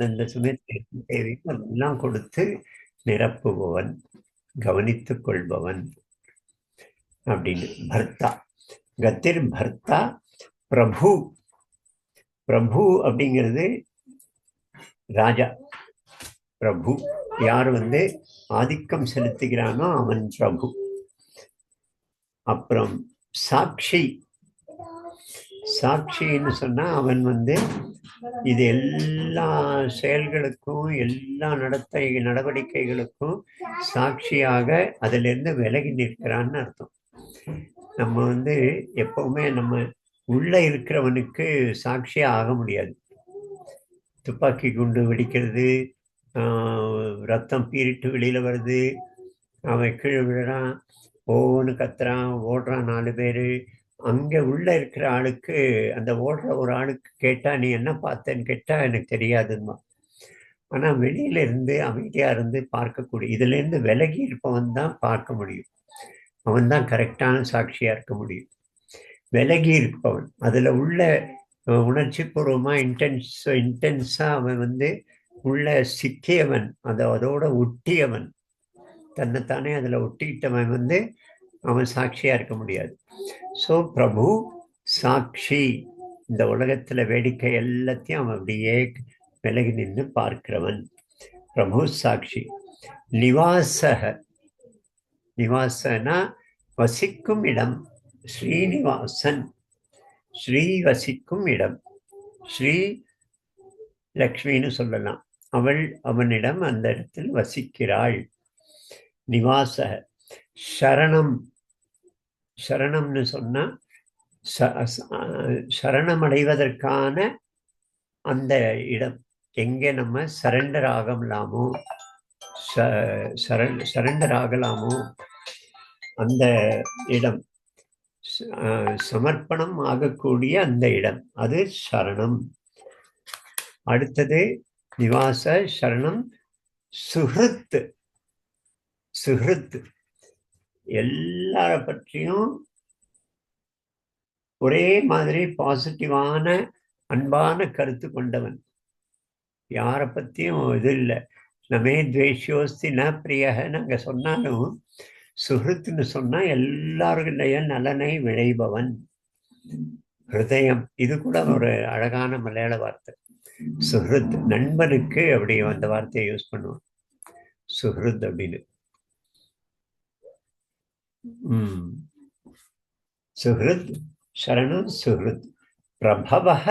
அந்த சமயத்தில் தேவையோ அதெல்லாம் கொடுத்து நிரப்புபவன், கவனித்துக் கொள்பவன் அப்படின்னு. பர்த்தா, கத்திர் பர்த்தா பிரபு. பிரபு அப்படிங்கிறது ராஜா. பிரபு யார் ஆதிக்கம் செலுத்துகிறானோ அவன் பிரபு. அப்புறம் சாட்சி. சாட்சின்னு சொன்னா அவன் இது எல்லா செயல்களுக்கும் எல்லா நடவடிக்கைகளுக்கும் சாட்சியாக அதிலிருந்து விலகி நிற்கிறான்னு அர்த்தம். நம்ம எப்பவுமே நம்ம உள்ள இருக்கிறவனுக்கு சாட்சியா ஆக முடியாது. துப்பாக்கி குண்டு வெடிக்கிறது, ரத்தம் பீறிட்டு வெளியில வருது, அவன் கீழே விழுறான், ஒவ்வொன்று கத்துறான், ஓடுறான் 4 பேரு. அங்க உள்ள இருக்கிற ஆளுக்கு, அந்த ஓடுற ஒரு ஆளுக்கு கேட்டா நீ என்ன பார்த்தேன்னு கேட்டா எனக்கு தெரியாதுன்னு. ஆனா வெளியில இருந்து அமைதியா இருந்து பார்க்கக்கூடிய, இதுல இருந்து விலகி இருப்பவன் தான் பார்க்க முடியும். அவன் தான் கரெக்டான சாட்சியா இருக்க முடியும். விலகி இருப்பவன், அதுல உள்ள உணர்ச்சி பூர்வமா இன்டென்ஸா அவன் உள்ள சிக்கியவன், அதோட ஒட்டியவன், தன்னைத்தானே அதுல ஒட்டிக்கிட்டவன் அவன் சாட்சியா இருக்க முடியாது. ஸோ பிரபு சாட்சி, இந்த உலகத்துல வேடிக்கை எல்லாத்தையும் அவன் அப்படியே விலகி நின்று பார்க்கிறவன், பிரபு சாட்சி. நிவாசக, நிவாசனா வசிக்கும் இடம். ஸ்ரீனிவாசன், ஸ்ரீ வசிக்கும் இடம். ஸ்ரீ லக்ஷ்மின்னு சொல்லலாம். அவள் அவனிடம் அந்த இடத்தில் வசிக்கிறாள். நிவாசக. சரணம், சரணம்னு சொன்னா சரணமடைவதற்கான அந்த இடம், எங்கே நம்ம சரண்டர் ஆகலாமோ, சரண்டர் ஆகலாமோ அந்த இடம், சமர்ப்பணம் ஆகக்கூடிய அந்த இடம், அது சரணம். அடுத்தது நிவாச சரணம். சுஹ்ருத், சுஹ்ருத் எல்லார பற்றியும் ஒரே மாதிரி பாசிட்டிவான அன்பான கருத்து கொண்டவன். யாரை பத்தியும் இது இல்லை. நமே துவேஷோஸ்தி ந பிரியன்னு அங்க சொன்னாலும் சுஹ்ருத்னு சொன்னா எல்லாருடைய நலனை விளைபவன். ஹிருதயம், இது கூட ஒரு அழகான மலையாள வார்த்தை. சுஹ்ருத், நண்பனுக்கு அப்படி அந்த வார்த்தையை யூஸ் பண்ணுவான், சுஹ்ருத் அப்படின்னு. சுஹ்ருத் சரணம். சுஹ்ருத். பிரபவஹ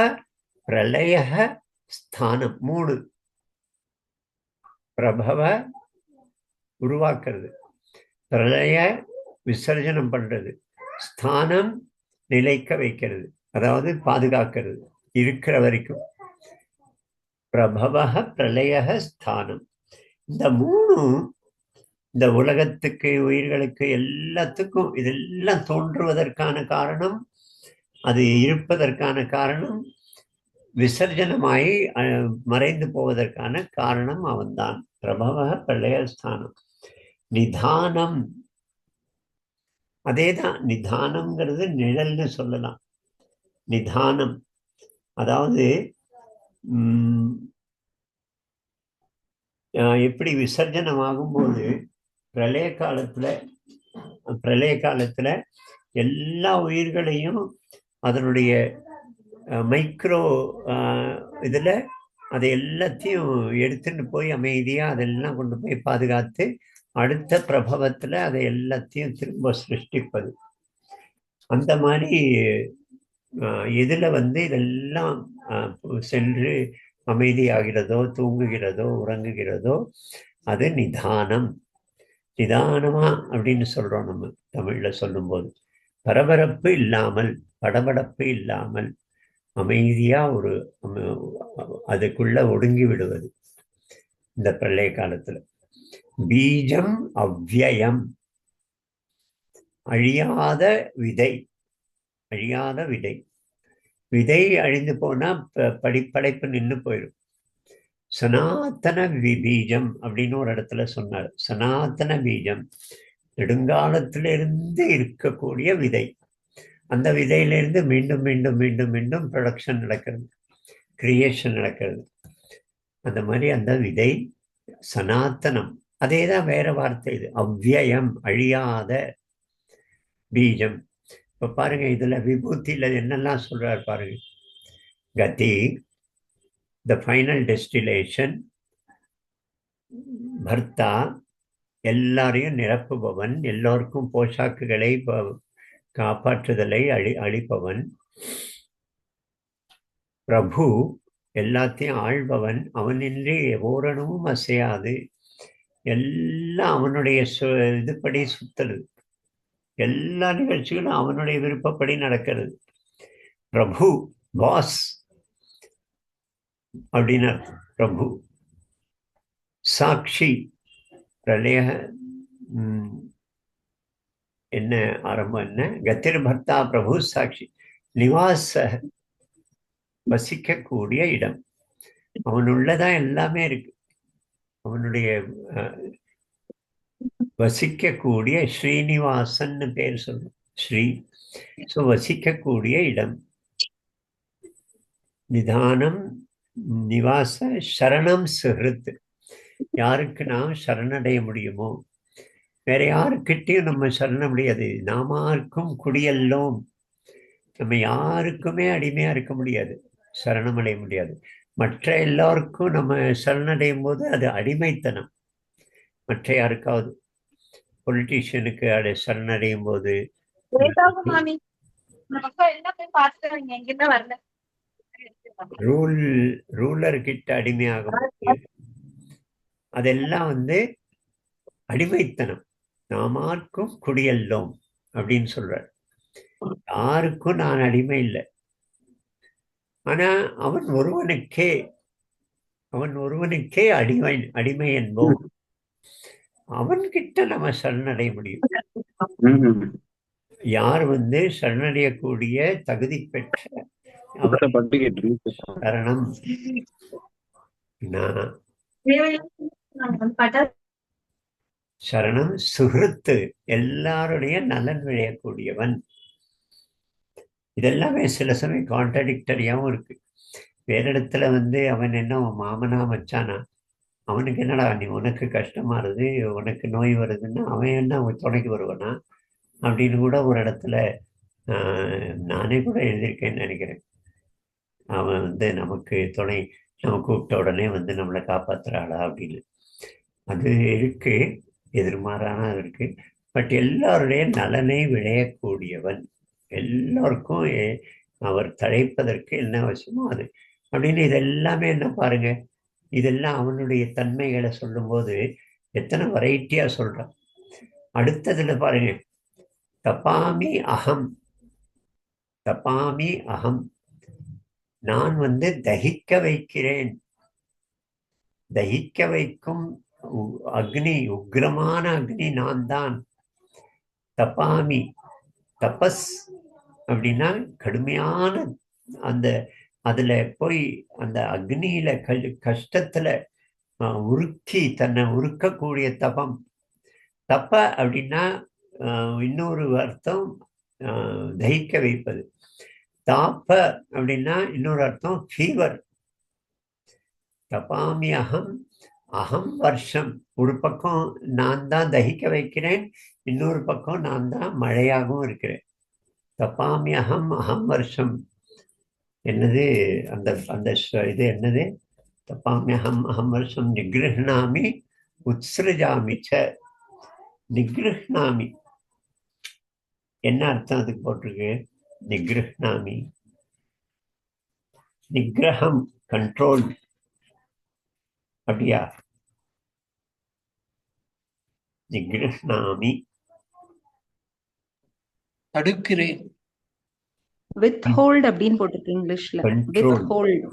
பிரளயஹ ஸ்தானம். 3. பிரபவ உருவாக்குறது, பிரளய விசர்ஜனம் பண்றது, ஸ்தானம் நிலைக்க வைக்கிறது, அதாவது பாதுகாக்கிறது இருக்கிற வரைக்கும். பிரபவஹ பிரளயஹ ஸ்தானம். இந்த 3 இந்த உலகத்துக்கு, உயிர்களுக்கு, எல்லாத்துக்கும் இதெல்லாம் தோன்றுவதற்கான காரணம், அது இருப்பதற்கான காரணம், விசர்ஜனமாயி மறைந்து போவதற்கான காரணம் அவன்தான். பிரபவ பிரளயஸ்தானம். நிதானம், அதேதான். நிதானம்ங்கிறது நிழல்னு சொல்லலாம். நிதானம் அதாவது எப்படி விசர்ஜனம் ஆகும்போது பிரளய காலத்துல எல்லா உயிர்களையும் அதனுடைய மைக்ரோ இதுல அதை எல்லாத்தையும் எடுத்துட்டு போய் அமைதியா அதெல்லாம் கொண்டு போய் பாதுகாத்து அடுத்த பிரபவத்துல அதை எல்லாத்தையும் திரும்ப சிருஷ்டிப்பது. அந்த மாதிரி இதுல இதெல்லாம் சென்று அமைதியாகிறதோ, தூங்குகிறதோ, உறங்குகிறதோ, அது நிதானம். நிதானமா அப்படின்னு சொல்றோம் நம்ம தமிழ்ல சொல்லும்போது. பரபரப்பு இல்லாமல், படபடப்பு இல்லாமல் அமைதியா ஒரு அதுக்குள்ள ஒடுங்கி விடுவது இந்த பிரளய காலத்துல. பீஜம் அவ்யயம், அழியாத விதை. அழியாத விதை. விதை அழிந்து போனா படைப்பு நின்று போயிடும். சனாத்தன பீஜம் அப்படின்னு ஒரு இடத்துல சொன்னார். சனாத்தன பீஜம், நெடுங்காலத்திலிருந்து இருக்கக்கூடிய விதை. அந்த விதையிலிருந்து மீண்டும் மீண்டும் மீண்டும் மீண்டும் ப்ரொடக்ஷன் நடக்கிறது, கிரியேஷன் நடக்கிறது. அந்த மாதிரி அந்த விதை சனாத்தனம். அதேதான் வேற வார்த்தை இது, அவ்வியம், அழியாத பீஜம். இப்ப பாருங்க, இதுல விபூதியில என்னெல்லாம் சொல்றாரு பாருங்க. கதி, த ஃபைனல் டெஸ்டிலேஷன். பர்த்தா, எல்லாரையும் நிரப்புபவன், எல்லோருக்கும் போஷாக்குகளை காப்பாற்றுதலை அளிப்பவன். பிரபு, எல்லாத்தையும் ஆள்பவன், அவனின்றி ஓரணுவும் அசையாது, எல்லாம் அவனுடைய இதுபடி சுத்தல், எல்லா நிகழ்ச்சிகளும் அவனுடைய விருப்பப்படி நடக்கிறது. பிரபு, பாஸ் அப்படின்னு அர்த்தம். பிரபு. சாட்சி, பிரளய என்ன ஆரம்பம் என்ன, கத்திர் பர்த்தா பிரபு சாட்சி. நிவாச, வசிக்கக்கூடிய இடம். அவனுள்ளதான் எல்லாமே இருக்கு. அவனுடைய வசிக்கக்கூடிய ஸ்ரீனிவாசன் பேர் சொல்லும். ஸ்ரீ, வசிக்கக்கூடிய இடம். நிதானம், நிவாச, சரணம் சுஹிருத். யாருக்கு நாம் சரணடைய முடியுமோ, வேற யாருக்கிட்டையும் நம்ம சரண முடியாது. நாமாருக்கும் குடியல்லோம். நம்ம யாருக்குமே அடிமையா இருக்க முடியாது, சரணமடைய முடியாது. மற்ற எல்லாருக்கும் நம்ம சரணடையும் போது அது அடிமைத்தனம். மற்ற யாருக்காவது, பொலிட்டீஷியனுக்கு சரணடையும் போது, ரூலர் கிட்ட அடிமையாகும் போது, அதெல்லாம் அடிமைத்தனம். நாமார்க்கும் குடியல்லோம் அப்படின்னு சொல்றார். யாருக்கும் நான் அடிமை இல்லை. ஆனா அவன் ஒருவனுக்கே அடிமை என்போம். அவன்கிட்ட நம்ம சரணடைய முடியும். யார் சரணடையக்கூடிய தகுதி பெற்ற சரணம், சரணம் சுகிருத்து, எல்லாருடைய நலன் விளையக்கூடியவன். இதெல்லாமே சில சமயம் கான்ட்ராடிக்டரியாவும் இருக்கு. வேற இடத்துல அவன் என்ன மாமனா மச்சானா, அவனுக்கு என்னடா நீ, உனக்கு கஷ்டமா வருது, உனக்கு நோய் வருதுன்னா அவன் என்ன துணைக்கு வருவானா அப்படின்னு கூட ஒரு இடத்துல நானே கூட எழுதியிருக்கேன்னு நினைக்கிறேன். அவன் நமக்கு துணை, நம்ம கூப்பிட்ட உடனே நம்மளை காப்பாத்துறாளா அப்படின்னு. அது இருக்கு, எதிர்மாறான இருக்கு. பட் எல்லாருடைய நலனை விளையக்கூடியவன், எல்லோருக்கும் அவர் தழைப்பதற்கு என்ன அவசியமோ அது அப்படின்னு. இதெல்லாமே என்ன பாருங்க, இதெல்லாம் அவனுடைய தன்மைகளை சொல்லும்போது எத்தனை வெரைட்டியா சொல்றான். அடுத்ததுல பாருங்க, தபாமி அகம். தபாமி அகம், நான் தகிக்க வைக்கிறேன். தகிக்க வைக்கும் அக்னி, உக்ரமான அக்னி நான் தான். தபாமி, தபஸ் அப்படின்னா கடுமையான அதுல போய் அந்த அக்னியில கஷ்டத்துல உருக்கி தன்னை உருக்கக்கூடிய தபம். தப்ப அப்படின்னா இன்னொரு அர்த்தம் தகிக்க வைப்பது. தாப்ப அப்படின்னா இன்னொரு அர்த்தம் ஃபீவர். தபாமி அகம், அகம் வருஷம். ஒரு பக்கம் நான் தான் தகிக்க வைக்கிறேன், இன்னொரு பக்கம் நான் தான் மழையாகவும் இருக்கிறேன். தபாமி அகம், அகம் வருஷம். என்னது அந்த அந்த இது என்னது, தபாமி அகம் அகம் வருஷம். நிகிருஹ்ணாமி உத்ஸ்ருஜாமி ச. நிகிருஹ்ணாமி என்ன அர்த்தம் அதுக்கு போட்டிருக்கு? நிகிருஹ்ணாமி, நிகிரகம், கண்ட்ரோல். அப்படியா? நிகிருஹ்ணாமி, தடுக்கிறேன். withhold அப்படின்னு போட்டிருக்கு இங்கிலீஷ்ல. withhold.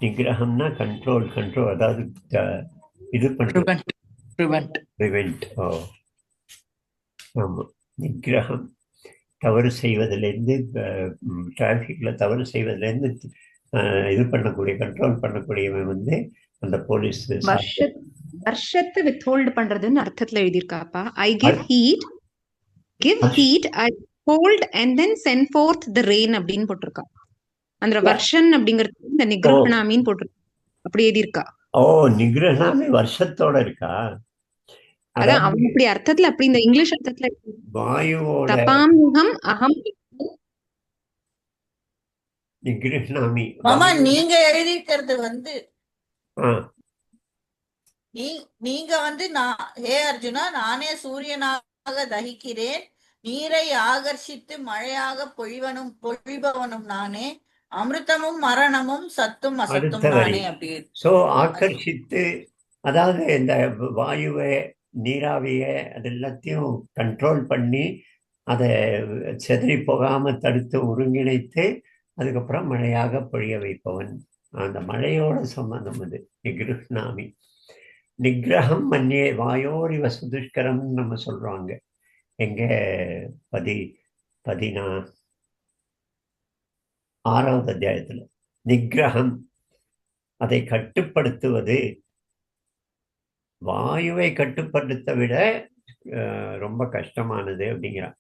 நிகிரகம்னா கண்ட்ரோல். கண்ட்ரோல் அதாவது இது பண்றது, பிரிவென்ட். ஆமா, நிகிரகம். தவறு செய்வதிலிருந்து, டிராஃபிக்ல தவறு செய்வதிலிருந்து இது பண்ணக்கூடிய, கண்ட்ரோல் பண்ணக்கூடியவன் அந்த போலீஸ். வருஷத்தை வித்ஹோல்ட் பண்றதுன்னு அர்த்தத்துல எழுதியிருக்காப்பா. I give heat, I hold and then send forth the rain அப்படின்னு போட்டிருக்கா. அந்த வருஷன் அப்படிங்கிறது இந்த நிகிரஹணாமின்னு போட்டிருக்கு. அப்படி எழுதியிருக்கா. ஓ, நிகிரகணாமி வருஷத்தோட இருக்கா? அதான் அதாவது அவன் அப்படி அர்த்தத்துல, அப்படி இந்த இங்கிலீஷ் அர்த்தத்துல வாயுவோட தபாம்யுகம் அகம். நிகிரகணாமி மாமா வாயு. நீங்க எழுதிக்கிறது வந்து ஆ, நீங்க வந்து நான் ஹே அர்ஜுனா நானே சூரியனாக தகிக்கிறேன், நீரை ஆகர்ஷித்து மழையாக பொழிபவனும் நானே, அமிர்தமும் மரணமும் சத்தும் அடுத்த அசத்தும் வரி. நானே. அப்படி சோ ஆக்கர்ஷித்து, அதாவது இந்த வாயுவை, நீராவியை அது எல்லாத்தையும் கண்ட்ரோல் பண்ணி அதை செதறி போகாம தடுத்து ஒருங்கிணைத்து அதுக்கப்புறம் மழையாக பொழிய வைப்பவன். அந்த மழையோட சம்பந்தம் அது நிகிருஷ்ணாமி. நிகிரகம் மன்னியே வாயோரிவ சுதுஷ்கரம்னு நம்ம சொல்றாங்க. எங்க 16வது அத்தியாயத்துல நிகிரகம், அதை கட்டுப்படுத்துவது. வாயுவை கட்டுப்படுத்த விட ரொம்ப கஷ்டமானது அப்படிங்கிறான்.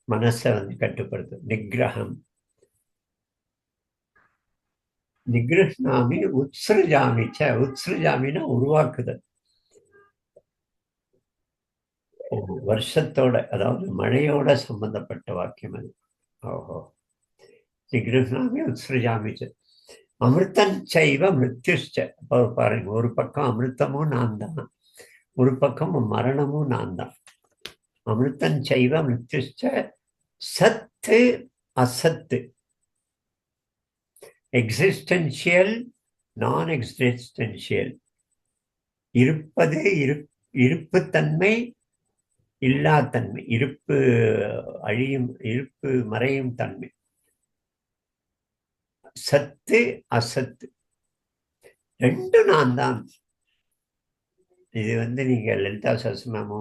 மனசை வந்து கட்டுப்படுத்து நிகிரகம். நிகிருஷ்ணாமி உத்ஸ்ருஜாமிச்ச. உத்ஸ்ருஜாமின்னா உருவாக்குதல். வருஷத்தோட, அதாவது மழையோட சம்பந்தப்பட்ட வாக்கியம் அது. ஓஹோ. நிகிருஷ்ணாமி உத்ஸ்ருஜாமிச்ச. அமிர்தம் சைவ மிருத்யுஷ்ச. பாருங்க, ஒரு பக்கம் அமிர்தமும் நான் தான், ஒரு பக்கம் மரணமும் நான் தான். அமிர்தம் சைவ மிருத்யுஷ்ச. சத்து அசத்து, எக்ஸிஸ்டென்ஷியல் நான் எக்ஸிஸ்டென்ஷியல். இருப்பது இருப்புத்தன்மை, இல்லாத்தன்மை. இருப்பு அழியும், இருப்பு மறையும் தன்மை. சத்து அசத்து ரெண்டும் நான் தான். இது வந்து நீங்க லலிதா சஹஸ்ரநாமோ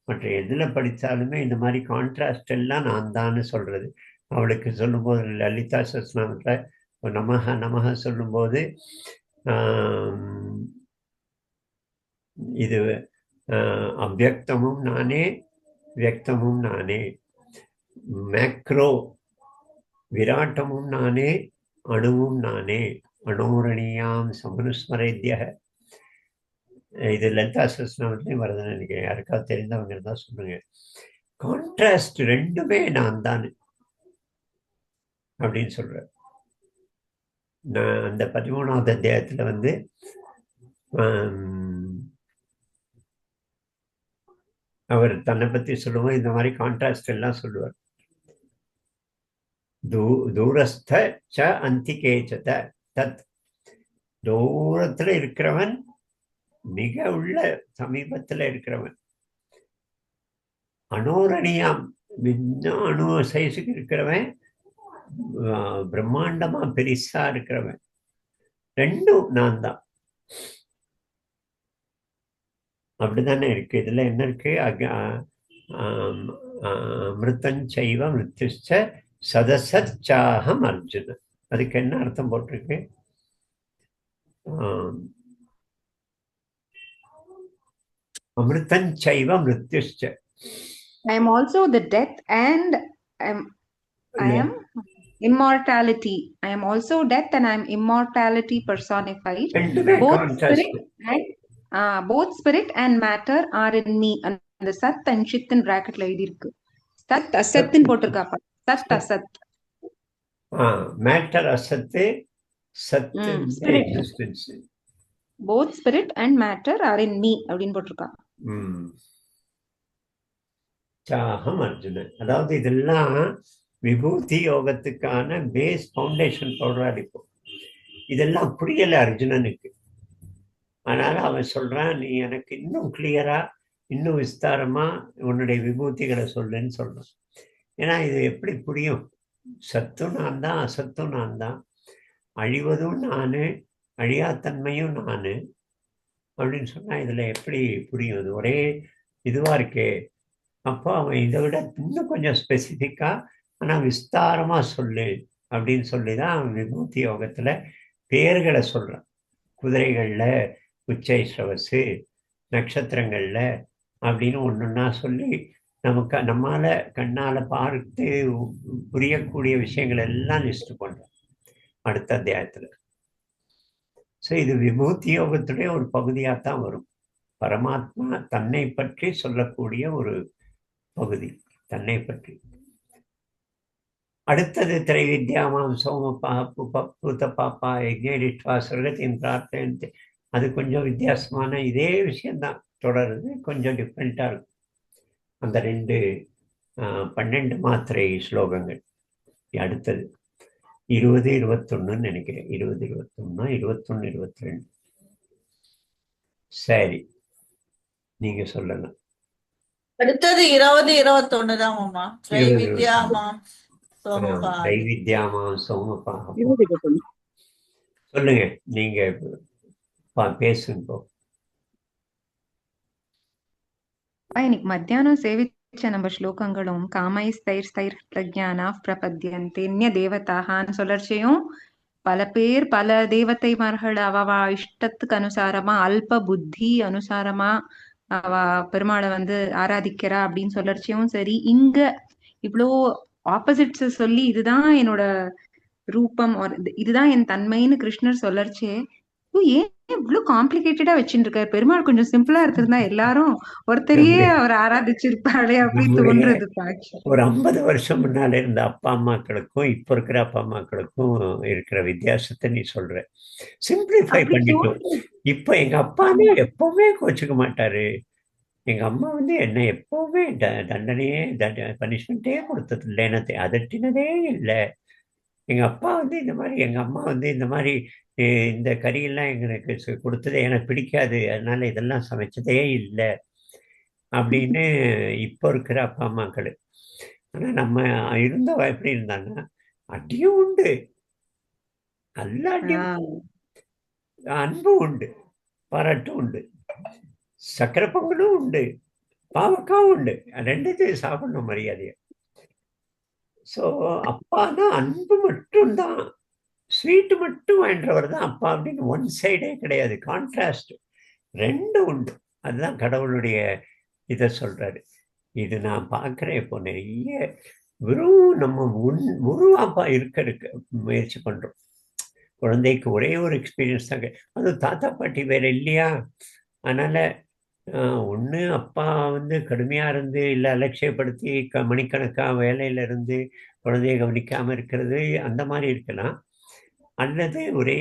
மற்ற எதுல படித்தாலுமே இந்த மாதிரி கான்ட்ராஸ்ட் எல்லாம் நான் தான் சொல்றது. அவளுக்கு சொல்லும்போது லலிதா சஹஸ்ரநாமத்துல நமஹ நமஹ சொல்லும்போது இது அவ்யக்தமும் நானே, வியக்தமும் நானே. மேக்ரோ விராட்டமும் நானே, அணுவும் நானே. அணோரணியாம் சமனுஸ்மரேத்ய. இது லலிதா சஹஸ்ரநாமத்திலையும் வருதுன்னு நினைக்கிறேன். யாருக்காவது தெரிந்தவங்க இருந்தா சொல்லுங்க. கான்ட்ராஸ்ட் ரெண்டுமே நான் தான் அப்படின்னு சொல்ற. நான் அந்த 13வது அத்தியாயத்துல வந்து அவர் தன்னை பத்தி சொல்லுவோம், இந்த மாதிரி கான்ட்ராஸ்ட் எல்லாம் சொல்லுவார். தூரஸ்த ச அந்திகேச்சத தத். தூரத்துல இருக்கிறவன், மிக உள்ள சமீபத்துல இருக்கிறவன். அணோரணியாம், இன்னும் அணு சைஸுக்கு இருக்கிறவன், பிரம்மாண்டமா பெரிசா இருக்கிறவன். ரெண்டும் நான் தான். அப்படித்தானே இருக்கு. இதுல என்ன இருக்கு? அமிர்தஞ்சைவ மிருத்யுச்ச சதசச்சாகம் அர்ஜுன. அதுக்கு என்ன அர்த்தம் போட்டிருக்கு? அமிர்தஞ்சைவ மிருத்யுச்ச. I am also the death and I am immortality. I am also death and I am immortality personified. Both spirit and matter are in me. அந்த சத் அண்ட் சித் பிராக்கெட்ல எழுதி இருக்கு. சத் அசத்துன்னு போட்டிருக்காப்பா. சத் அசத். மேட்டர் அசத்து, சத்து existence. Both spirit and matter are in me அப்படின்னு போட்டிருக்கா. சாகம் அர்ஜுனன். அதாவது இதெல்லாம் விபூதி யோகத்துக்கான பேஸ் ஃபவுண்டேஷன் சொல்றாரு. இப்போ இதெல்லாம் புரியல அர்ஜுனனுக்கு. அதனால அவன் சொல்றான், நீ எனக்கு இன்னும் கிளியரா, இன்னும் விஸ்தாரமா உன்னுடைய விபூதிகளை சொல்லுன்னு சொல்றான். ஏன்னா இது எப்படி புரியும்? சத்தும் நான் தான், அசத்தும் நான் தான், அழிவதும் நானு, அழியாத்தன்மையும் நானு அப்படின்னு சொன்னா இதுல எப்படி புரியும்? இது ஒரே இதுவா இருக்கே. அப்போ அவன் இதை விட இன்னும் கொஞ்சம் ஸ்பெசிஃபிக்கா ஆனா விஸ்தாரமா சொல்லு அப்படின்னு சொல்லிதான் அவன் விபூதி யோகத்துல பேர்களை சொல்றான். குதிரைகள்ல உச்சை ஸ்ரவசு, நட்சத்திரங்கள்ல அப்படின்னு ஒன்னொன்னா சொல்லி நமக்கு நம்மால கண்ணால பார்த்து புரியக்கூடிய விஷயங்கள் எல்லாம் லிஸ்ட் பண்றோம் அடுத்த அத்தியாயத்துல. ஸோ இது விபூதி யோகத்துடைய ஒரு பகுதியாக தான் வரும். பரமாத்மா தன்னை பற்றி சொல்லக்கூடிய ஒரு பகுதி, தன்னை பற்றி. அடுத்தது திரைவித்யாமாம் சோமப்பா பூத பாப்பா யஜ்ஞரிஷ்வா சொர்க்கத்தின் பிரார்த்தனை. அது கொஞ்சம் வித்தியாசமான இதே விஷயம்தான் தொடருது, கொஞ்சம் டிஃப்ரெண்ட்டாக இருக்கும். அந்த 12 மாத்திரை ஸ்லோகங்கள். அடுத்தது 20, 21 நினைக்கிறேன். 20, 21, 21, 22. சரி, நீங்க சொல்லலாம். அடுத்தது 20, 21 தான் மாமா. 20, வித்யாமாம் சோமபா. தைவித்யாமாம் சோமபா. சொல்லுங்க, நீங்க பேசுங்க. இன்னைக்கு மத்தியானம் சேவிச்ச நம்ம ஸ்லோகங்களும் காமைஸ்தைர் பிரஜானா பிரபத்யந்தேன்ய தேவதாகான்னு சொல்லர்ச்சையும் பல பேர் பல தேவதைமார்கள் அவ இஷ்டத்துக்கு அனுசாரமா அல்ப புத்தி அனுசாரமா அவ பெருமாளை வந்து ஆராதிக்கிறா அப்படின்னு சொல்லர்ச்சையும் சரி, இங்க இவ்வளோ ஆப்போசிட்ஸ் சொல்லி இதுதான் என்னோட ரூபம் இதுதான் என் தன்மைன்னு கிருஷ்ணர் சொல்லர்ச்சே, ஏன் இவ்வளவு காம்ப்ளிகேட்டடா வச்சுட்டு இருக்காரு? பெருமாள் கொஞ்சம் சிம்பிளா இருந்திருந்தா எல்லாரும் ஒருத்தரையே அவர் ஆராதிச்சிருப்பாளே அப்படி தோன்றது. ஒரு 50 வருஷம் முன்னால இருந்த அப்பா அம்மாக்களுக்கும் இப்ப இருக்கிற அப்பா அம்மாக்களுக்கும் இருக்கிற வித்தியாசத்தை நீ சொல்ற. சிம்பிளிஃபை பண்ணிட்டோம். இப்ப எங்க அப்பான்னு எப்பவுமே கோச்சுக்க மாட்டாரு. எங்க அம்மா வந்து என்ன எப்பவுமே தண்டனையே பனிஷ்மெண்ட்டே கொடுத்தது இல்லை, என்ன அதட்டினதே இல்லை. எங்க அப்பா வந்து இந்த மாதிரி, எங்க அம்மா வந்து இந்த மாதிரி இந்த கறியெல்லாம் எங்களுக்கு கொடுத்ததே எனக்கு பிடிக்காது, அதனால இதெல்லாம் சமைச்சதே இல்லை அப்படின்னு இப்போ இருக்கிற அப்பா அம்மாக்கள். ஆனா நம்ம இருந்தவ எப்படி இருந்தாங்கன்னா, அடியும் உண்டு, நல்ல அடியும், அன்பு உண்டு, பாராட்டும் உண்டு, சக்கரை பொங்கலும் உண்டு, பாவக்காவும் உண்டு, ரெண்டுத்தையும் சாப்பிடணும் மரியாதையை. ஸோ அப்பானா அன்பு மட்டும்தான், ஸ்வீட்டு மட்டும் வாங்கின்றவர் தான் அப்பா அப்படின்னு ஒன் சைடே கிடையாது, கான்ட்ராஸ்ட் ரெண்டும் உண்டு. அதுதான் கடவுளுடைய இதை சொல்றாரு. இது நான் பார்க்குறேன் இப்போ நிறைய வெறும் நம்ம முழு அப்பா இருக்க முயற்சி பண்றோம். குழந்தைக்கு ஒரே ஒரு எக்ஸ்பீரியன்ஸ் தாங்க, அதுவும் தாத்தா பாட்டி வேற இல்லையா, அதனால ஒன்று அப்பா வந்து கடுமையாக இருந்து இல்லை அலட்சியப்படுத்தி மணிக்கணக்காக வேலையில இருந்து குழந்தைய கவனிக்காமல் இருக்கிறது அந்த மாதிரி இருக்கலாம். அல்லது ஒரே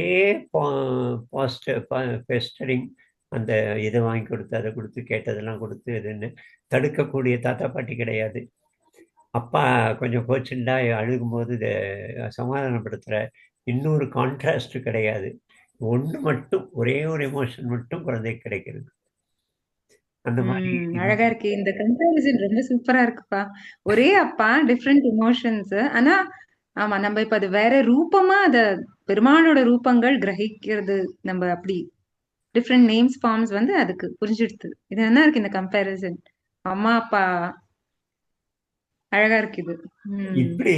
பெஸ்டரிங், அந்த இதை வாங்கி கொடுத்து அதை கொடுத்து கேட்டதெல்லாம் கொடுத்து இதுன்னு தடுக்கக்கூடிய தாத்தா பாட்டி கிடையாது. அப்பா கொஞ்சம் கோச்சுண்டா அழுகும்போது இதை சமாதானப்படுத்துகிற இன்னொரு கான்ட்ராஸ்ட் கிடையாது. ஒன்று மட்டும், ஒரே ஒரு எமோஷன் மட்டும் குழந்தைக்கு கிடைக்கிறது. அந்த மாதிரி அழகா இருக்கு. இந்த கம்பேரிசன் ரொம்ப சூப்பரா இருக்குப்பா. ஒரே அப்பா, டிஃப்ரெண்ட் எமோஷன்ஸ். ஆனா ஆமா, நம்ம இப்ப அது வேற ரூபமா அத பெருமாளோட ரூபங்கள் கிரகிக்கிறது, நம்ம அப்படி டிஃப்ரெண்ட் நேம்ஸ் ஃபார்ம்ஸ் வந்து அதுக்கு புரிஞ்சிடுது. இது என்ன இருக்கு இந்த கம்பேரிசன், அம்மா அப்பா அழகா இருக்கு இது. இப்படி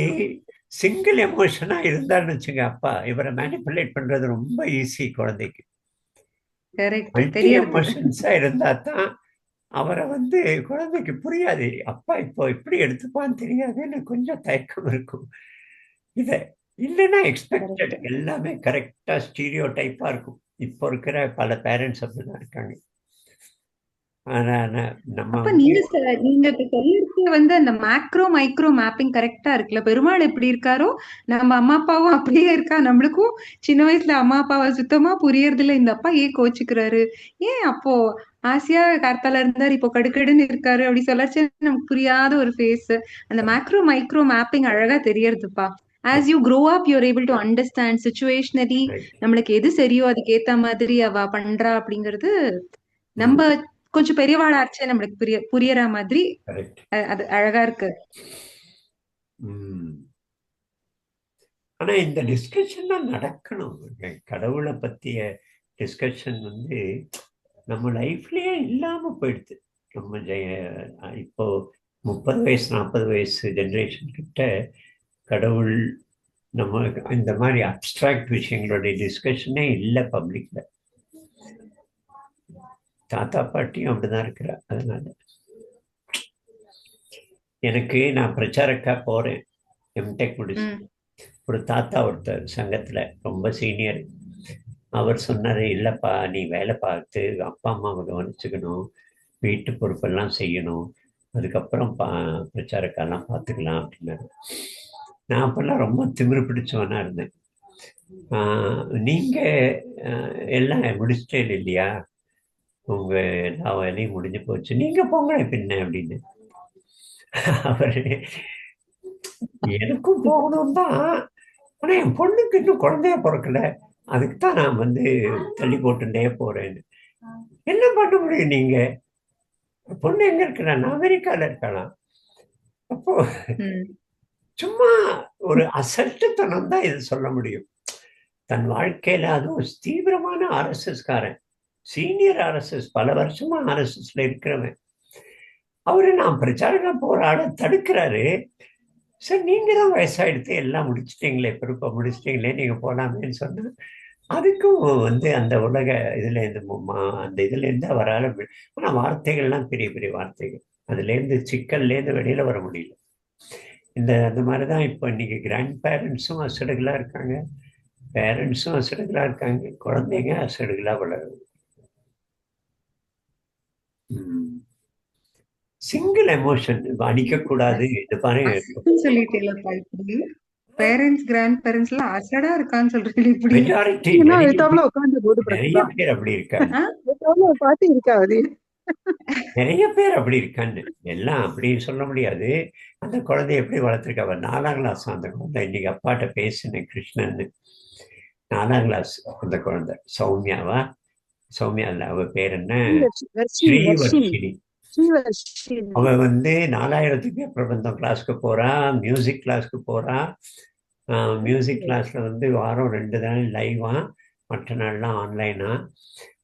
சிங்கிள் எமோஷனா இருந்தான்னு வச்சுங்க, அப்பா இவரை மேனிப்புலேட் பண்றது ரொம்ப ஈஸி குழந்தைக்கு. மல்டி எமோஷன்ஸா இருந்தா தான் அவரை வந்து குழந்தைக்கு புரியாது. அப்பா இப்போ எப்படி எடுத்துப்பான்னு தெரியாதுன்னு கொஞ்சம் தயக்கம் இருக்கும். இதை இல்லைன்னா எக்ஸ்பெக்டட் எல்லாமே கரெக்டா ஸ்டீரியோ டைப்பா இருக்கும். இப்போ இருக்கிற பல பேரண்ட்ஸ் அப்படிதான் இருக்காங்க. அப்ப நீங்க இப்ப சொல்லிருக்க வந்து அந்த மேக்ரோ மைக்ரோ மேப்பிங் கரெக்டா இருக்குல்ல. பெருமாள் எப்படி இருக்காரோ நம்ம அம்மா அப்பாவும் அப்படியே இருக்கா. நம்மளுக்கும் சின்ன வயசுல அம்மா அப்பாவை சுத்தமா புரியறது இல்ல. இந்த அப்பா ஏன் கோச்சுக்கிறாரு, ஏன் அப்போ ஆசையா கார்த்தால இருந்தாரு இப்போ கடுக்கடுன்னு இருக்காரு அப்படி சொல்லச்சு நமக்கு புரியாத ஒரு ஃபேஸ். அந்த மேக்ரோ மைக்ரோ மேப்பிங் அழகா தெரியறதுப்பா. As you grow up you're able to understand situationally நம்மளுக்கு எது சரியோ அதுக்கு ஏத்த மாதிரி அவ பண்றா அப்படிங்கிறது நம்ம கொஞ்சம் பெரியவாளாச்சே நம்மளுக்கு புரியற மாதிரி அது அழகா இருக்கு. ஆனா இந்த டிஸ்கஷன் தான் நடக்கணும். கடவுளை பத்திய டிஸ்கஷன் வந்து நம்ம லைஃப்லயே இல்லாம போயிடுது. நம்ம இப்போ 30 வயசு 40 வயசு ஜெனரேஷன் கிட்ட கடவுள் நம்ம இந்த மாதிரி அப்டிராக்ட் விஷயங்களுடைய டிஸ்கஷனே இல்லை பப்ளிக்ல. தாத்தா பாட்டியும் அப்படிதான் இருக்கிறா. அதனால எனக்கு நான் பிரச்சாரக்கா போறேன், எம்டெக் முடிச்சு. ஒரு தாத்தா ஒருத்தர் சங்கத்துல ரொம்ப சீனியர், அவர் சொன்னாரு, இல்லப்பா நீ வேலை பார்த்து அப்பா அம்மாவை கவனிச்சுக்கணும், வீட்டு பொறுப்பெல்லாம் செய்யணும், அதுக்கப்புறம் பிரச்சாரக்கெல்லாம் பார்த்துக்கலாம் அப்படின்னாரு. நான் அப்பெல்லாம் ரொம்ப திமிரு பிடிச்சவனா இருந்தேன். நீங்க எல்லாம் முடிச்சிட்டே இல்லையா, உங்க எல்லா வேலையும் முடிஞ்சு போச்சு, நீங்க போங்களேன் பின்ன அப்படின்னு. அவரு எனக்கும் போகணும் தான், ஆனா என் பொண்ணுக்கு இன்னும் குழந்தைய பிறக்கல, அதுக்கு தான் நான் வந்து தள்ளி போட்டுட்டே போறேன்னு. என்ன பண்ண முடியும் நீங்க? பொண்ணு எங்க இருக்கிறான்? அமெரிக்கால இருக்கலாம். அப்போ சும்மா ஒரு அசட்டுத்தனம் தான் இது சொல்ல முடியும். தன் வாழ்க்கையில அதுவும் தீவிரமான ஆர்எஸ்எஸ் காரன், சீனியர் ஆர்எஸ்எஸ், பல வருஷமா ஆர்எஸ்எஸ்ல இருக்கிறவன், அவரு நான் பிரச்சாரம் போற ஆளை தடுக்கிறாரு. சார் நீங்க தான் வயசாயிடுத்து, எல்லாம் முடிச்சிட்டீங்களே, பொறுப்பை முடிச்சிட்டீங்களே, நீங்க போலாமேன்னு சொன்னா, அதுக்கும் வந்து அந்த உலக இதுல இருந்து அந்த இதுல இருந்து அவரால், ஆனா வார்த்தைகள்லாம் பெரிய பெரிய வார்த்தைகள், அதுல இருந்து சிக்கல்ல இருந்து வெளியில வர முடியல. அந்த மாதிரிதான் இப்போ இன்னைக்கு கிராண்ட் பேரண்ட்ஸும் அசடுகளா இருக்காங்க, பேரண்ட்ஸும் அசடுகளா இருக்காங்க, குழந்தைங்க அசடுகளா வளருது. சிங்கிள் எமோஷன் அடிக்க கூடாது. இது பாருங்க, சொல்லிட்டேலப்பா இப்படி பேரண்ட்ஸ் கிராண்ட் பேரண்ட்ஸ்ல அசடா இருக்கான்னு சொல்றீங்க. இப்படி மெஜாரிட்டி உட்கார்ந்து போது நிறைய பேர் அப்படி இருக்காங்க, பாட்டு இருக்காது. நிறைய பேர் அப்படி இருக்கான்னு எல்லாம் அப்படி சொல்ல முடியாது. அந்த குழந்தைய எப்படி வளர்த்துருக்க, அவர் 4ஆம் கிளாஸ் அந்த குழந்தை. இன்னைக்கு அப்பாட்ட பேசினேன், கிருஷ்ணன் 4ஆம் கிளாஸ் அந்த குழந்தை. சௌமியாவா, சௌமியா இல்ல, அவ பேர் என்ன, ஸ்ரீவர்ஷினி. அவ வந்து 4000க்கு பிரபந்தம் கிளாஸ்க்கு போறா, மியூசிக் கிளாஸ்க்கு போறா. மியூசிக் கிளாஸ்ல வந்து வாரம் 2 நாள் லைவா, மற்ற நாள்லாம் ஆன்லைனா.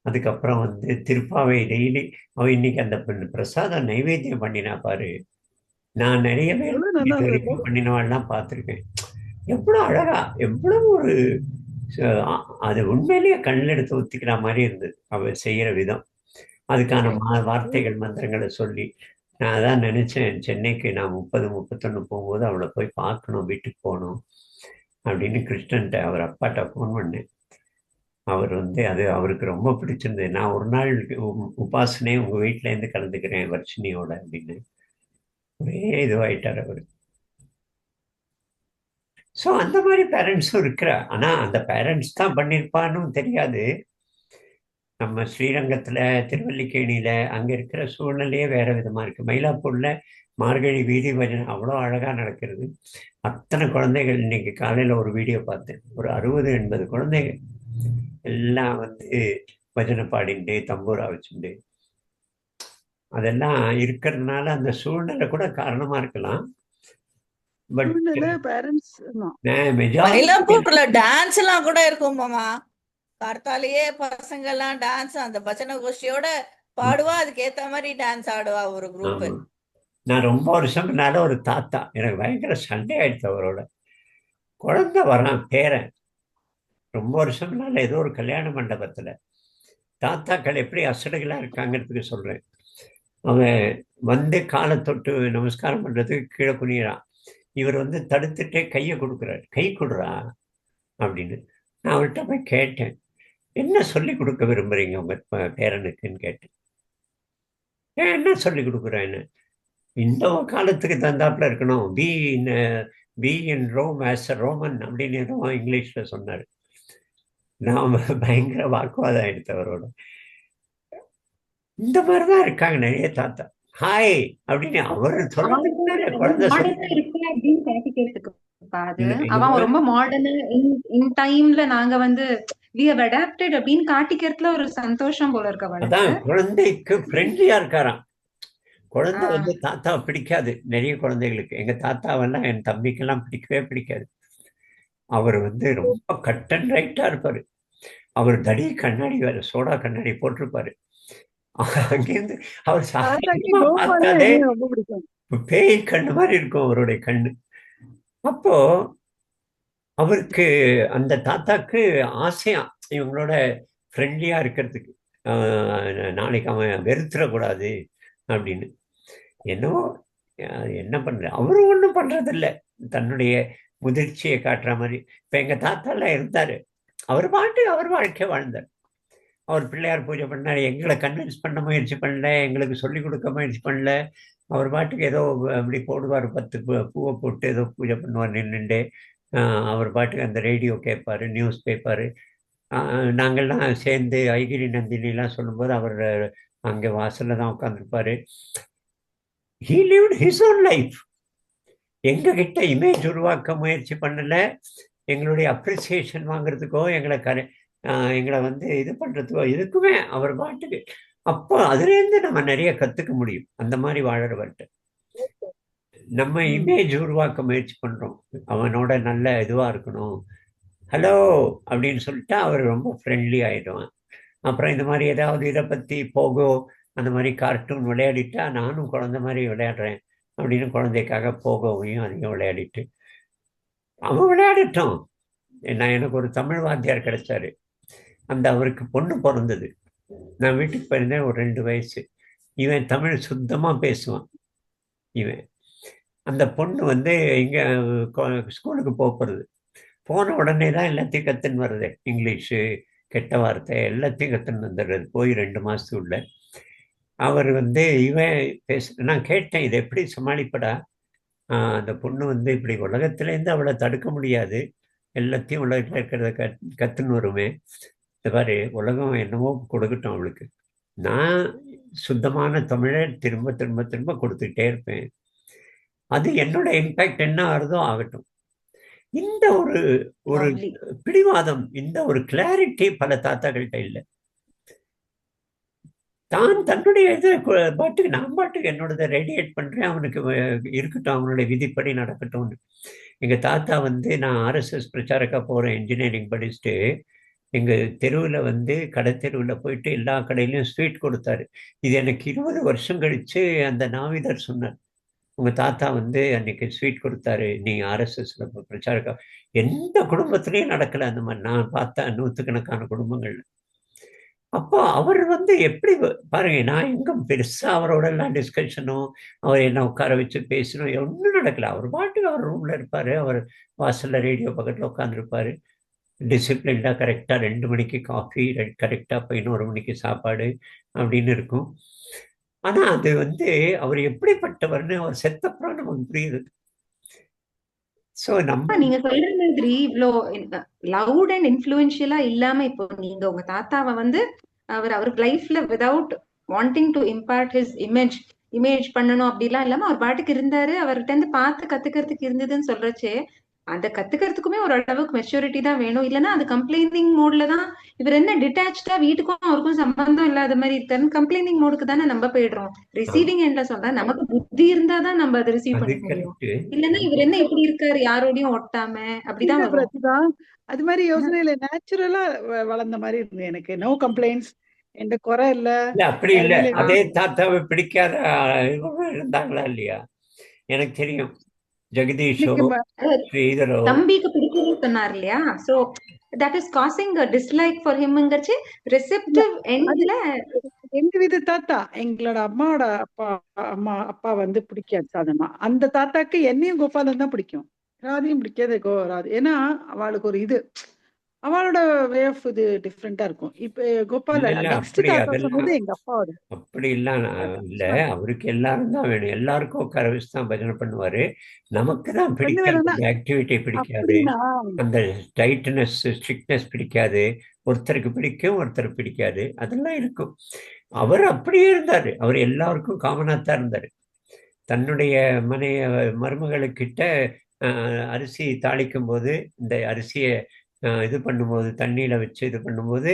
அதுக்கப்புறம் வந்து திருப்பாவை டெய்லி அவ இன்னைக்கு அந்த பிரசாதம் நைவேத்தியம் பண்ணினா பாரு. நான் நிறைய பேர் இது வரைக்கும் பண்ணினவாள்லாம் பார்த்துருக்கேன். எவ்வளவு அழகா, எவ்வளவு ஒரு அது உண்மையிலேயே கண்ணில் எடுத்து ஊத்திக்கிற மாதிரி இருந்தது அவ செய்யற விதம். அதுக்கான வார்த்தைகள் மந்திரங்களை சொல்லி, நான் அதான் நினைச்சேன், சென்னைக்கு நான் 30-31 போகும்போது அவளை போய் பார்க்கணும், வீட்டுக்கு போகணும் அப்படின்னு கிருஷ்ணன்ட்ட அவர் அப்பாட்ட ஃபோன் பண்ணேன். அவர் வந்து அது அவருக்கு ரொம்ப பிடிச்சிருந்தது. நான் ஒரு நாள் உபாசனை உங்க வீட்டுல இருந்து கலந்துக்கிறேன் வர்ஷினியோட அப்படின்னு ஒரே இதுவாயிட்டார் அவரு. ஸோ அந்த மாதிரி பேரண்ட்ஸும் இருக்கிறா. ஆனா அந்த பேரண்ட்ஸ் தான் பண்ணியிருப்பான்னு தெரியாது. நம்ம ஸ்ரீரங்கத்துல, திருவல்லிக்கேணியில அங்க இருக்கிற சூழ்நிலையே வேற விதமா இருக்கு. மயிலாப்பூர்ல மார்கழி வீதி பஜனை அவ்வளோ அழகா நடக்கிறது. அத்தனை குழந்தைகள், இன்னைக்கு காலையில ஒரு வீடியோ பார்த்தேன், ஒரு 60-80 குழந்தைகள் எல்லாம் வந்து பஜனை பாடிண்டு தம்பூரா வச்சுண்டு. அதெல்லாம் இருக்கிறதுனால அந்த சூழ்நிலை கூட காரணமா இருக்கலாம். பட் மயிலாப்பூர்ல டான்ஸ் எல்லாம் கூட இருக்கும் மாமா. கார்த்தாலேயே பசங்க எல்லாம் டான்ஸ், அந்த பஜனை கோஷ்டியோட பாடுவா, அதுக்கு ஏத்த மாதிரி டான்ஸ் ஆடுவா ஒரு குரூப். நான் ரொம்ப வருஷம் முன்னால ஒரு தாத்தா, எனக்கு பயங்கர சண்டை ஆயிடுச்சு அவரோட. குழந்தை வரான், பேரன், ரொம்ப வருஷம் முன்னால ஏதோ ஒரு கல்யாண மண்டபத்துல. தாத்தாக்கள் எப்படி அசடுகளா இருக்காங்கிறதுக்கு சொல்றேன். அவன் வந்து காலை தொட்டு நமஸ்காரம் பண்றதுக்கு கீழே குனிறான். இவர் வந்து தடுத்துட்டே கையை கொடுக்குறாரு, கை கொடுறா அப்படின்னு. நான் அவர்கிட்ட போய் கேட்டேன், என்ன சொல்லி கொடுக்க விரும்புறீங்க உங்க பேரனுக்குன்னு கேட்டேன். என்ன சொல்லி கொடுக்குறேன்னு, இந்த காலத்துக்கு தந்தாப்புல இருக்கணும், be in Rome as a Roman அப்படின்னு ஏதோ இங்கிலீஷ்ல சொன்னாரு. நான் பயங்கர வாக்குவாதம் ஆயிடுத்து அவரோட. இந்த மாதிரிதான் இருக்காங்க நிறைய தாத்தா. ஹாய் அப்படின்னு அவரு அவன் ரொம்ப மாடர்ன் இன் டைம்ல நாங்க வந்து we have adapted அப்படின்னு காட்டிக்கிறதுல ஒரு சந்தோஷம் போல இருக்க. அதான் குழந்தைக்கு ஃப்ரெண்ட்லியா இருக்காராம். குழந்தை வந்து தாத்தா பிடிக்காது நிறைய குழந்தைகளுக்கு. எங்க தாத்தாவெல்லாம் என் தம்பிக்கெல்லாம் பிடிக்கவே பிடிக்காது. அவர் வந்து ரொம்ப கட் அண்ட் ரைட்டா இருப்பாரு. அவர் தடி கண்ணாடி வேற, சோடா கண்ணாடி போட்டிருப்பாரு. அங்கிருந்து அவர் பார்த்தாலே பேய் கண்ணு மாதிரி இருக்கும் அவருடைய கண்ணு. அப்போ அவருக்கு, அந்த தாத்தாக்கு ஆசையா இவங்களோட ஃப்ரெண்ட்லியா இருக்கிறதுக்கு, நாளைக்கு அவன் வெறுத்துடக்கூடாது அப்படின்னு. என்னவோ என்ன பண்ற, அவரும் ஒன்றும் பண்றது இல்லை, தன்னுடைய முதிர்ச்சியை காட்டுற மாதிரி. இப்ப எங்க தாத்தா எல்லாம் இருந்தாரு, அவர் பாட்டு அவர் வாழ்க்கை வாழ்ந்தார். அவர் பிள்ளையார் பூஜை பண்ணார், எங்களை கன்வின்ஸ் பண்ண முயற்சி பண்ணல, எங்களுக்கு சொல்லிக் கொடுக்க முயற்சி பண்ணல. அவர் பாட்டுக்கு ஏதோ அப்படி போடுவார், 10 பூவை போட்டு ஏதோ பூஜை பண்ணுவார் நின்றுண்டு. அவர் பாட்டுக்கு அந்த ரேடியோ கேட்பார், நியூஸ் பேப்பர். நாங்கள்லாம் சேர்ந்து ஐகிரி நந்தினிலாம் சொல்லும்போது அவர் அங்கே வாசலில் தான் உட்காந்துருப்பார். He lived his own life. எங்ககிட்ட இமேஜ் உருவாக்க முயற்சி பண்ணல, எங்களுடைய அப்ரிசியேஷன் வாங்குறதுக்கோ எங்களை வந்து இது பண்ணுறதுக்கோ எதுக்குமே அவர் பாட்டுக்கு. அப்போ அதுலேருந்து நம்ம நிறைய கற்றுக்க முடியும் அந்த மாதிரி வாழறவர்கிட்ட. நம்ம இமேஜ் உருவாக்க முயற்சி பண்ணுறோம், அவனோட நல்ல இதுவாக இருக்கணும், ஹலோ அப்படின்னு சொல்லிட்டா அவர் ரொம்ப ஃப்ரெண்ட்லி ஆகிடுவான். அப்புறம் இந்த மாதிரி ஏதாவது இதை பற்றி போகோ அந்த மாதிரி கார்ட்டூன் விளையாடிட்டா நானும் குழந்தை மாதிரி விளையாடுறேன் அப்படின்னு குழந்தைக்காக போகோவையும் அதிகம் விளையாடிட்டு அவன் விளையாடிட்டோம். எனக்கு ஒரு தமிழ் வாத்தியார் கிடைச்சாரு. அவருக்கு பொண்ணு பிறந்தது. நான் வீட்டுக்கு போயிருந்தேன், ஒரு 2 வயசு. இவன் தமிழ் சுத்தமாக பேசுவான். இவன் அந்த பொண்ணு வந்து இங்கே ஸ்கூலுக்கு போகிறது, போன உடனே தான் எல்லாத்தையும் கற்றுன்னு வருது. இங்கிலீஷு, கெட்ட வார்த்தை எல்லாத்தையும் கற்றுன்னு வந்துடுறது போய் 2 மாதத்துக்குள்ள. அவர் வந்து இவன் நான் கேட்டேன், இதை எப்படி சமாளிப்படா? அந்த பொண்ணு வந்து இப்படி உலகத்துலேருந்து அவளை தடுக்க முடியாது, எல்லாத்தையும் உலகத்தில் இருக்கிறத கற்றுன்னு வருமே. இந்த மாதிரி உலகம் என்னவோ கொடுக்கட்டும் அவளுக்கு, நான் சுத்தமான தமிழை திரும்ப திரும்ப திரும்ப கொடுத்துக்கிட்டே இருப்பேன். அது என்னோட இம்பேக்ட் என்ன ஆகுதோ ஆகட்டும். இந்த ஒரு பிடிவாதம், இந்த ஒரு கிளாரிட்டி பல தாத்தாக்கள்கிட்ட இல்லை. தான் தன்னுடைய இது பாட்டுக்கு நான் பாட்டுக்கு என்னோடதை ரேடியேட் பண்ணுறேன், அவனுக்கு இருக்கட்டும், அவனுடைய விதிப்படி நடக்கட்டும்னு. எங்கள் தாத்தா வந்து நான் ஆர்எஸ்எஸ் பிரச்சாரக்கா போகிறேன் இன்ஜினியரிங் படிச்சுட்டு, எங்கள் தெருவில் வந்து கடை தெருவில் போயிட்டு எல்லா கடையிலையும் ஸ்வீட் கொடுத்தாரு. இது எனக்கு 20 வருஷம் கழித்து அந்த நாவிதர் சொன்னார், உங்கள் தாத்தா வந்து அன்னைக்கு ஸ்வீட் கொடுத்தாரு, நீ ஆர்எஸ்எஸ்ல பிரச்சாரக்கா. எந்த குடும்பத்துலேயும் நடக்கலை அந்த மாதிரி, நான் பார்த்தா 100கணக்கான குடும்பங்கள்ல. அப்போ அவர் வந்து எப்படி பாருங்க, நான் எங்க பெருசா அவரோட எல்லாம் டிஸ்கஷனும் அவர் என்ன உட்கார வச்சு பேசணும் ஒன்றும் நடக்கல. அவர் பாட்டுக்கு அவர் ரூம்ல இருப்பாரு, அவர் வாசல்ல ரேடியோ பக்கத்தில் உட்காந்துருப்பாரு, டிசிப்ளின்டா கரெக்டா 2 மணிக்கு காஃபி, கரெக்டா 11 மணிக்கு சாப்பாடு அப்படின்னு இருக்கும். ஆனா அது வந்து அவர் எப்படிப்பட்டவர்னு அவர் செத்தப்புறம் நமக்கு புரியுது. சோ நீங்க சொல்ற மாதிரி இவ்ளோ லவுட் அண்ட் இன்ஃப்ளூயன்ஷியலா இல்லாம, இப்போ நீங்க உங்க தாத்தாவை வந்து அவர் லைஃப்ல without wanting to impart his image பண்ணணும் அப்படிலாம் இல்லாம அவர் பாட்டுக்கு இருந்தாரு, அவர்கிட்ட இருந்து பார்த்து கத்துக்கிறதுக்கு இருந்ததுன்னு சொல்றச்சே, அந்த கத்துக்கிறதுக்குமே ஒரு அளவுக்கு மெச்சூரிட்டி தான் வேணும். இல்லைன்னா அது கம்ப்ளைனிங் மோட்ல தான். இவர் என்ன டிட்டாச்சா வீட்டுக்கும் அவருக்கும் சம்பந்தம் இல்லாத மாதிரி இருக்காரு, கம்ப்ளைனிங் மோடுக்கு தானே நம்ம போயிடுறோம். ரிசீவிங் எண்ட்ல சொல்றேன், நமக்கு புத்தி இருந்தாதான் நம்ம அதை ரிசீவ் பண்ண முடியும். இல்லன்னா இவர் என்ன இப்படி இருக்காரு, யாரோடையும் ஒட்டாம அப்படிதான் வரும். பிரதிபா அது மாதிரி யோசனையில நேச்சுரலா வளர்ந்த மாதிரி இருந்து எனக்கு நோ கம்ப்ளைண்ட்ஸ், எந்த குறை இல்ல. அப்படி இல்ல, அதே தாத்தாவை பிடிக்காத இருந்தாங்களா இல்லையா? எனக்கு தெரியும், ஜெகதீஷோ ஸ்ரீதரோ தம்பிக்கு பிடிக்கும்னு சொன்னார் இல்லையா? So that is causing a dislike for himங்கறச்சு receptive endல எங்க வீட்டு தாத்தா, எங்களோட அம்மாவோட அப்பா வந்து பிடிக்காது சாதமா. அந்த தாத்தாக்கு என்னையும் கோபாலன் தான் பிடிக்கும், ராதியும் பிடிக்காது. ராதி ஏன்னா அவளுக்கு ஒரு இது, அவளோட வே ஆஃப் இது டிஃப்ரெண்டா இருக்கும். இப்ப கோபாலன் நெக்ஸ்ட் தாத்தா சொன்னது எங்க அப்பாவோட. அப்படி இல்ல இல்ல, அவருக்கு எல்லாரும் தான் வேணும், எல்லாருக்கும் உட்கார வச்சு தான் பஜனை பண்ணுவாரு. நமக்கு தான் பிடிக்காது, ஆக்டிவிட்டி பிடிக்காது, அந்த டைட்னஸ் ஸ்ட்ரிக்ட்னஸ் பிடிக்காது. ஒருத்தருக்கு பிடிக்கும், ஒருத்தருக்கு பிடிக்காது, அதெல்லாம் இருக்கும். அவர் அப்படியே இருந்தாரு, அவர் எல்லாருக்கும் காமனாத்தான் இருந்தாரு. தன்னுடைய மருமகளுக்கிட்ட அரிசி தாளிக்கும் போது, இந்த அரிசியை இது பண்ணும்போது, தண்ணியில வச்சு இது பண்ணும்போது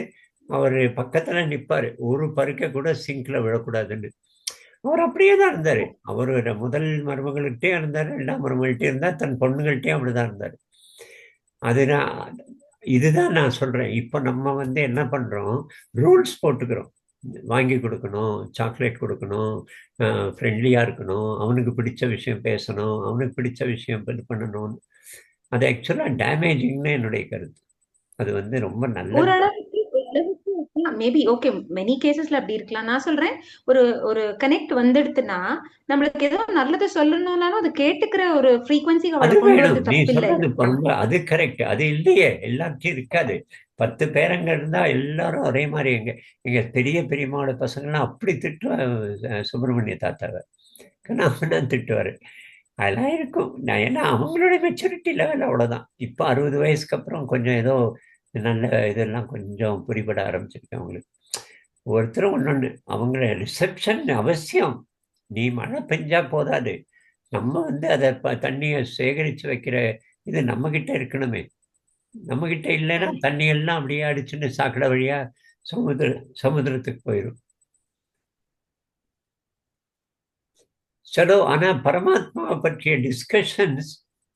அவர் பக்கத்துல நிற்பாரு, ஒரு பருக்க கூட சிங்க்ல விழக்கூடாதுன்னு. அவர் அப்படியே தான் இருந்தாரு. அவர் முதல் மருமகள்கிட்டே இருந்தாரு, 2ஆம் மருமகள்கிட்டே இருந்தார், தன் பொண்ணுகள்கிட்டயும் அப்படிதான் இருந்தாரு. இதுதான் நான் சொல்றேன். இப்போ நம்ம வந்து என்ன பண்றோம், ரூல்ஸ் போட்டுக்கிறோம். வாங்கி கொடுக்கணும், சாக்லேட் கொடுக்கணும், ஃப்ரெண்ட்லியா இருக்கணும், அவனுக்கு பிடிச்ச விஷயம் பேசணும், அவனுக்கு பிடிச்ச விஷயம் இது பண்ணணும். அது ஆக்சுவலா டேமேஜிங்னு என்னுடைய கருத்து. அது வந்து ரொம்ப நல்ல மேபி ஓகே மெனி கேசஸ்ல அப்படி இருக்கலாம். நான் சொல்றேன் ஒரு ஒரு கனெக்ட் வந்துடுதுன்னா நம்மளுக்கு ஏதோ நல்லது சொல்லணும்னாலும் அது கேட்டுக்கிற ஒரு ஃப்ரீக்வன்சி அது அவளை கொண்டு வேணும். வந்து நீ தப்பில்லை. சொல்றது ரொம்ப அது கரெக்ட். அது இல்லையே, எல்லாத்தையும் இருக்காது. 10 பேரங்க இருந்தா எல்லாரும் ஒரே மாதிரி. எங்க பெரிய பெரியம்மாவோட பசங்கள்லாம் அப்படி திட்டுவாங்க சுப்பிரமணிய தாத்தாவை. கண்ணாமண்ணா திட்டுவாரு. அதெல்லாம் இருக்கும். நான் ஏன்னா அவங்களோட மெச்சூரிட்டி லெவல் அவ்வளோதான். இப்போ 60 வயசுக்கு அப்புறம் கொஞ்சம் ஏதோ நல்ல இதெல்லாம் கொஞ்சம் புரிபட ஆரம்பிச்சிருக்கு அவங்களுக்கு. ஒருத்தரும் ஒன்னொன்று அவங்கள ரிசப்ஷன் அவசியம். நீ மழை பெஞ்சா போதாது, நம்ம அதை தண்ணியை சேகரித்து வைக்கிற இது நம்மக்கிட்ட இருக்கணுமே. நம்மக்கிட்ட இல்லைன்னா தண்ணி எல்லாம் அப்படியே அடிச்சுன்னு சாக்கடை வழியா சமுத்திரத்துக்கு போயிடும். சலோ. ஆனால் பரமாத்மாவை பற்றிய டிஸ்கஷன்ஸ்